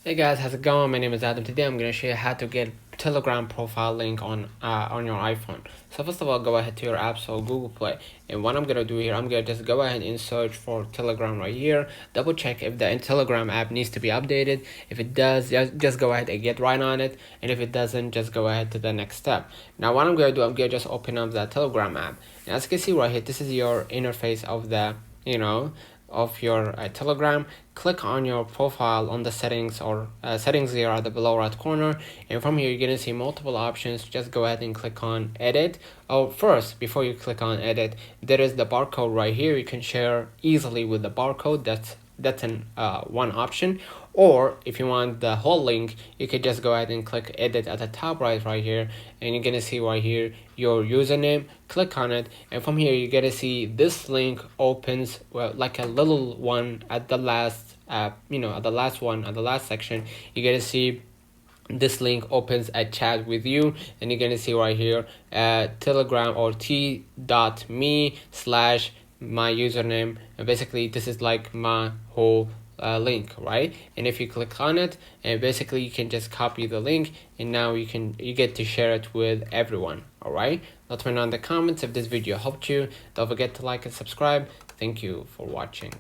Hey guys, how's it going? My name is Adam. Today I'm gonna show you how to get Telegram profile link on your iPhone. So first of all, go ahead to your App Store, Google Play, and what I'm gonna do here, I'm gonna just go ahead and search for Telegram right here. Double check if the Telegram app needs to be updated. If it does, just go ahead and get right on it, and if it doesn't, just go ahead to the next step. Now what I'm gonna do, I'm gonna just open up the Telegram app. And as you can see right here, this is your interface of the of your Telegram. Click on your profile on the settings or settings here at the below right corner, and from here you're gonna see multiple options. Just go ahead and click on edit. Oh, first, before you click on edit, there is the barcode right here. You can share easily with the barcode. That's an one option. Or if you want the whole link, you could just go ahead and click edit at the top right here, and you're gonna see right here your username. Click on it, and from here you're gonna see this link opens, well, like a little one at the last at the last section. You're gonna see this link opens a chat with you, and you're gonna see right here Telegram or t.me/ my username, and basically this is like my whole link, right? And if you click on it, and basically you can just copy the link, and now you get to share it with everyone. All right, let me know in the comments if this video helped you. Don't forget to like and subscribe. Thank you for watching.